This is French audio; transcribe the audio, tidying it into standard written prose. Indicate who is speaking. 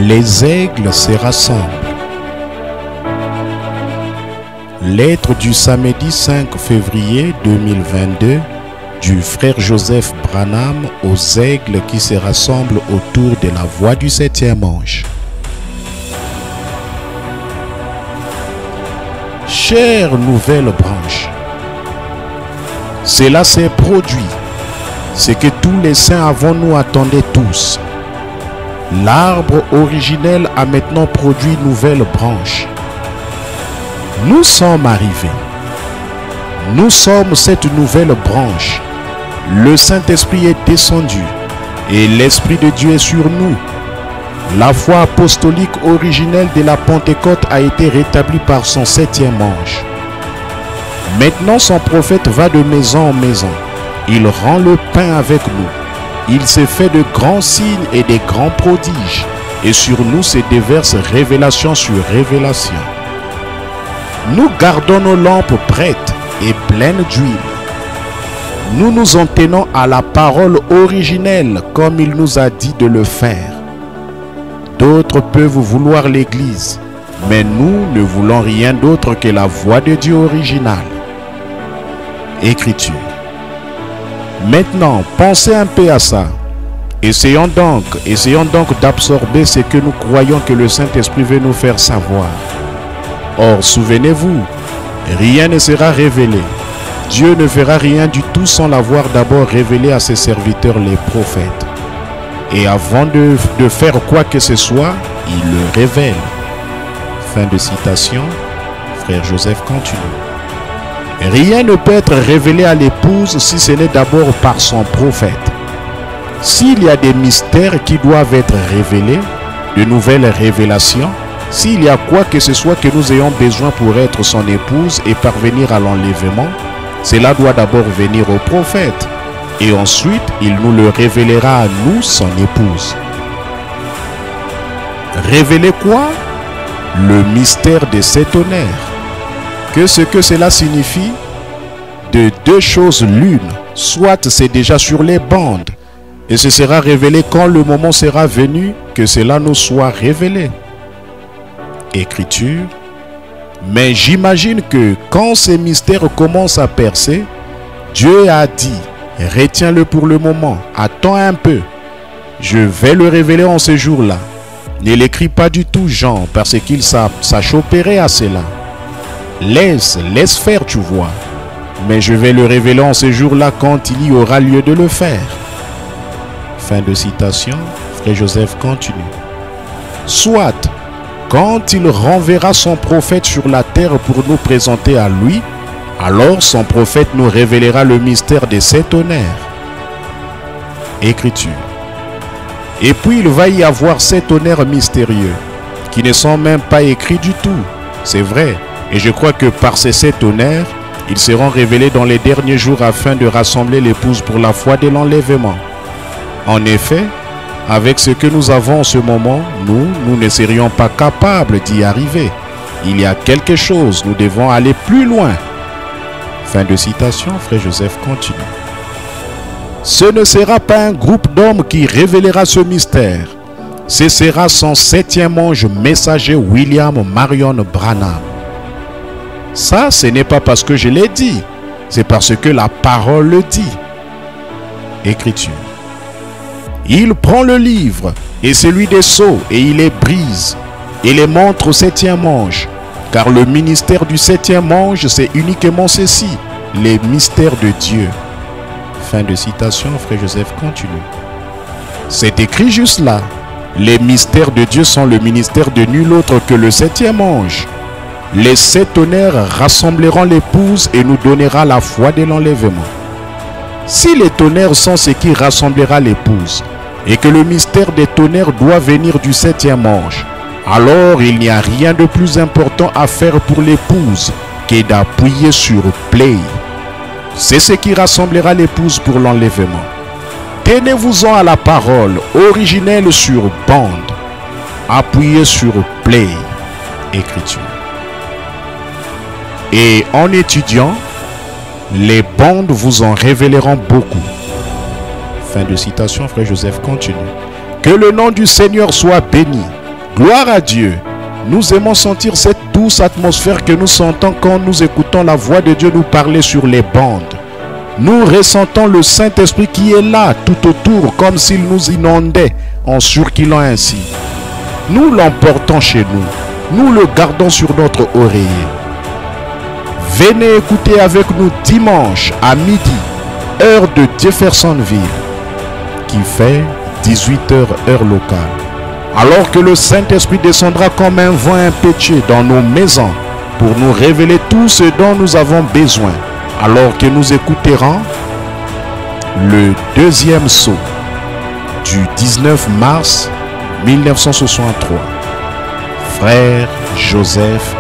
Speaker 1: Les aigles se rassemblent. Lettre du samedi 5 février 2022 du frère Joseph Branham aux aigles qui se rassemblent autour de la voie du 7e ange. Chère nouvelle branche, cela s'est produit, ce que tous les saints avant nous attendaient tous. L'arbre originel a maintenant produit une nouvelle branche. Nous sommes arrivés. Nous sommes cette nouvelle branche. Le Saint-Esprit est descendu et l'Esprit de Dieu est sur nous. La foi apostolique originelle de la Pentecôte a été rétablie par son 7e ange. Maintenant son prophète va de maison en maison. Il rend le pain avec nous. Il s'est fait de grands signes et de grands prodiges. Et sur nous se déverse révélation sur révélation. Nous gardons nos lampes prêtes et pleines d'huile. Nous nous en tenons à la parole originelle comme il nous a dit de le faire. D'autres peuvent vouloir l'Église, mais nous ne voulons rien d'autre que la voix de Dieu originale. Écriture. Maintenant, pensez un peu à ça. Essayons donc d'absorber ce que nous croyons que le Saint-Esprit veut nous faire savoir. Or, souvenez-vous, rien ne sera révélé. Dieu ne fera rien du tout sans l'avoir d'abord révélé à ses serviteurs les prophètes. Et avant de faire quoi que ce soit, il le révèle. Fin de citation. Frère Joseph continue. Rien ne peut être révélé à l'épouse si ce n'est d'abord par son prophète. S'il y a des mystères qui doivent être révélés, de nouvelles révélations, s'il y a quoi que ce soit que nous ayons besoin pour être son épouse et parvenir à l'enlèvement, cela doit d'abord venir au prophète. Et ensuite, il nous le révélera à nous, son épouse. Révéler quoi? Le mystère de cet honneur. Ce que cela signifie? De deux choses l'une. Soit c'est déjà sur les bandes, et ce sera révélé quand le moment sera venu que cela nous soit révélé. Écriture. Mais j'imagine que quand ces mystères commencent à percer, Dieu a dit, retiens-le pour le moment, attends un peu. Je vais le révéler en ce jour-là. Ne l'écris pas du tout, Jean, parce qu'il s'achopperait à cela. Laisse faire, tu vois. Mais je vais le révéler en ce jour-là quand il y aura lieu de le faire. Fin de citation. Frère Joseph continue. Soit, quand il renverra son prophète sur la terre pour nous présenter à lui, alors son prophète nous révélera le mystère de cet honneur. Écriture. Et puis il va y avoir cet honneur mystérieux, qui ne sont même pas écrits du tout. C'est vrai. Et je crois que par ces 7 honneurs, ils seront révélés dans les derniers jours afin de rassembler l'épouse pour la foi de l'enlèvement. En effet, avec ce que nous avons en ce moment, nous ne serions pas capables d'y arriver. Il y a quelque chose, nous devons aller plus loin. Fin de citation, frère Joseph continue. Ce ne sera pas un groupe d'hommes qui révélera ce mystère. Ce sera son 7e ange messager William Marion Branham. Ça, ce n'est pas parce que je l'ai dit, c'est parce que la parole le dit. Écriture. Il prend le livre et celui des sceaux et il les brise et les montre au 7e ange. Car le ministère du 7e ange, c'est uniquement ceci, les mystères de Dieu. Fin de citation, frère Joseph continue. C'est écrit juste là. Les mystères de Dieu sont le ministère de nul autre que le 7e ange. Les 7 honneurs rassembleront l'épouse et nous donnera la foi de l'enlèvement. Si les tonnerres sont ce qui rassemblera l'épouse, et que le mystère des tonnerres doit venir du 7e ange, alors il n'y a rien de plus important à faire pour l'épouse que d'appuyer sur play. C'est ce qui rassemblera l'épouse pour l'enlèvement. Tenez-vous-en à la parole originelle sur bande. Appuyez sur play. Écriture. Et en étudiant, les bandes vous en révéleront beaucoup. Fin de citation, frère Joseph continue. Que le nom du Seigneur soit béni. Gloire à Dieu. Nous aimons sentir cette douce atmosphère que nous sentons quand nous écoutons la voix de Dieu nous parler sur les bandes. Nous ressentons le Saint-Esprit qui est là tout autour comme s'il nous inondait en surquilant ainsi. Nous l'emportons chez nous. Nous le gardons sur notre oreiller. Venez écouter avec nous dimanche à midi, heure de Jeffersonville, qui fait 18h heure locale. Alors que le Saint-Esprit descendra comme un vent impétueux dans nos maisons pour nous révéler tout ce dont nous avons besoin, alors que nous écouterons le deuxième saut du 19 mars 1963. Frère Joseph